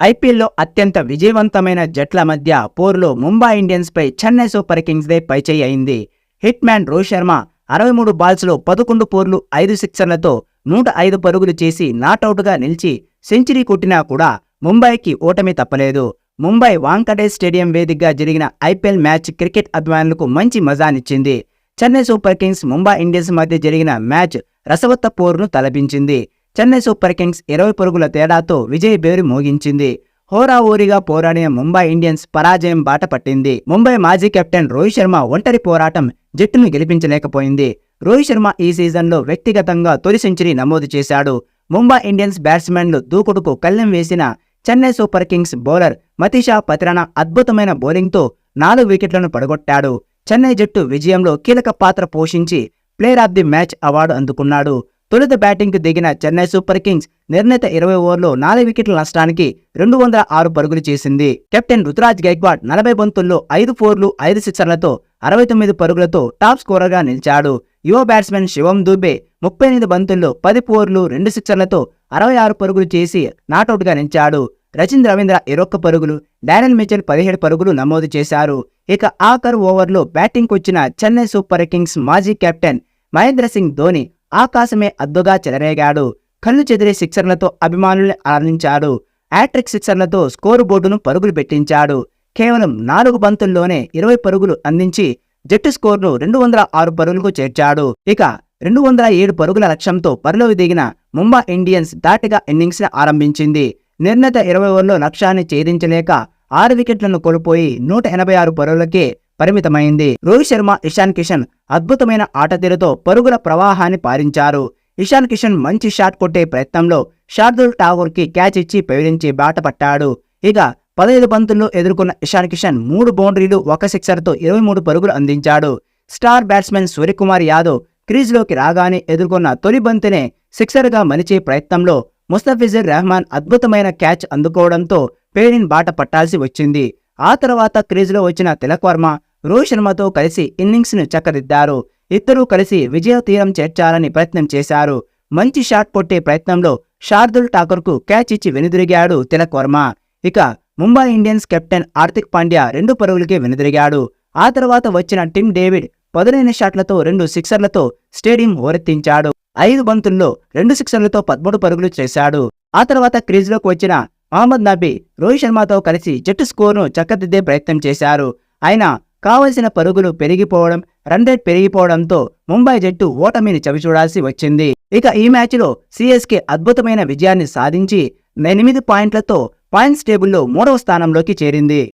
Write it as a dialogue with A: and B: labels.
A: ఐపీఎల్లో అత్యంత విజయవంతమైన జట్ల మధ్య పోరులో ముంబై ఇండియన్స్ పై చెన్నై సూపర్ కింగ్స్ దే పైచేయి అయింది. హిట్ మ్యాన్ రోహిత్ శర్మ 63 బాల్స్లో 11 ఫోర్లు 5 సిక్సర్లతో 105 పరుగులు చేసి నాటౌట్గా నిలిచి సెంచరీ కొట్టినా కూడా ముంబైకి ఓటమి తప్పలేదు. ముంబై వాంకడేష్ స్టేడియం వేదికగా జరిగిన ఐపీఎల్ మ్యాచ్ క్రికెట్ అభిమానులకు మంచి మజానిచ్చింది. Chennai super kings Mumbai Indians మధ్య జరిగిన మ్యాచ్ రసవత్త పోరును తలపించింది. చెన్నై సూపర్ కింగ్స్ 20 పరుగుల తేడాతో విజయ బేరి మోగించింది. హోరాహోరీగా పోరాడిన ముంబై ఇండియన్స్ పరాజయం బాట పట్టింది. ముంబై మాజీ కెప్టెన్ రోహిత్ శర్మ ఒంటరి పోరాటం జట్టును గెలిపించలేకపోయింది. రోహిత్ శర్మ ఈ సీజన్లో వ్యక్తిగతంగా తొలి సెంచరీ నమోదు చేశాడు. ముంబై ఇండియన్స్ బ్యాట్స్మెన్లు దూకుడుకు కళ్ళెం వేసిన Chennai super Kings bowler Matheesha Pathirana అద్భుతమైన బౌలింగ్తో 4 వికెట్లను పడగొట్టాడు. చెన్నై జట్టు విజయంలో కీలక పాత్ర పోషించి player of the match award అందుకున్నాడు. తొలుత బ్యాటింగ్కు దిగిన చెన్నై సూపర్ కింగ్స్ నిర్ణీత 20 ఓవర్లో 4 వికెట్ల నష్టానికి 206 పరుగులు చేసింది. కెప్టెన్ రుతురాజ్ గైక్వాడ్ 40 బంతుల్లో 5 ఫోర్లు 5 సిక్సర్లతో 69 పరుగులతో టాప్ స్కోరర్గా నిలిచాడు. యువ బ్యాట్స్మెన్ శివం దూబే 38 బంతుల్లో 10 ఫోర్లు 2 సిక్సర్లతో 66 పరుగులు చేసి నాటౌట్గా నిలిచాడు. రచిన్ రవీంద్ర 21 పరుగులు, డానియల్ మిచెల్ 17 పరుగులు నమోదు చేశారు. ఇక ఆఖరు ఓవర్లో బ్యాటింగ్కొచ్చిన చెన్నై సూపర్ కింగ్స్ మాజీ కెప్టెన్ మహేంద్ర సింగ్ ధోని ఆకాశమే అద్దుగా చెలరేగాడు. కళ్ళు చెదిరే సిక్సర్లతో అభిమానుల్ని ఆనందించాడు. హ్యాట్రిక్ సిక్సర్లతో స్కోరు బోర్డును పరుగులు పెట్టించాడు. కేవలం 4 బంతుల్లోనే 20 పరుగులు అందించి జట్టు స్కోర్ను 206 పరుగులకు చేర్చాడు. ఇక 207 పరుగుల లక్ష్యంతో బరిలోకి దిగిన ముంబై ఇండియన్స్ ధాటిగా ఇన్నింగ్స్ ఆరంభించింది. నిర్ణీత 20 ఓవర్లో లక్ష్యాన్ని ఛేదించలేక 6 వికెట్లను కోల్పోయి 186 పరుగులకే పరిమితమైంది. రోహిత్ శర్మ, ఇషాన్ కిషన్ అద్భుతమైన ఆటతీరుతో పరుగుల ప్రవాహాన్ని పారించారు. ఇషాన్ కిషన్ మంచి షాట్ కొట్టే ప్రయత్నంలో శార్దుల్ ఠాకూర్కి క్యాచ్ ఇచ్చి పెవిరించి బాట పట్టాడు. ఇక 15 బంతుల్లో ఎదుర్కొన్న ఇషాన్ కిషన్ 3 బౌండరీలు 1 సిక్సర్తో 23 పరుగులు అందించాడు. స్టార్ బ్యాట్స్మెన్ సూర్యకుమార్ యాదవ్ క్రీజ్లోకి రాగానే ఎదుర్కొన్న తొలి బంతినే సిక్సర్గా మలిచే ప్రయత్నంలో ముస్తఫిజుర్ రెహమాన్ అద్భుతమైన క్యాచ్ అందుకోవడంతో పేరిన్ బాట పట్టాల్సి వచ్చింది. ఆ తర్వాత క్రీజ్లో వచ్చిన తిలక్ వర్మ రోహిత్ శర్మతో కలిసి ఇన్నింగ్స్ను చక్కదిద్దారు. ఇద్దరూ కలిసి విజయ తీరం చేర్చాలని ప్రయత్నం చేశారు. మంచి షాట్ కొట్టే ప్రయత్నంలో శార్దుల్ ఠాకూర్కు క్యాచ్ ఇచ్చి వెనుదిరిగాడు తిలక్ వర్మ. ఇక ముంబై ఇండియన్స్ కెప్టెన్ హార్దిక్ పాండ్యా 2 పరుగులకే వెనుదిరిగాడు. ఆ తర్వాత వచ్చిన టిమ్ డేవిడ్ పదునైన షాట్లతో 2 సిక్సర్లతో స్టేడియం హోరెత్తించాడు. 5 బంతుల్లో 2 సిక్సర్లతో 13 పరుగులు చేశాడు. ఆ తర్వాత క్రీజ్లోకి వచ్చిన మహమ్మద్ నబీ రోహిత్ శర్మతో కలిసి జట్టు స్కోర్ను చక్కదిద్దే ప్రయత్నం చేశారు. అయినా కావలసిన పరుగులు పెరిగిపోవడం, రన్ రేట్ పెరిగిపోవడంతో ముంబై జట్టు ఓటమిని చవిచూడాల్సి వచ్చింది. ఇక ఈ మ్యాచ్లో సిఎస్కే అద్భుతమైన విజయాన్ని సాధించి 8 పాయింట్లతో పాయింట్స్ టేబుల్లో 3వ స్థానంలోకి చేరింది.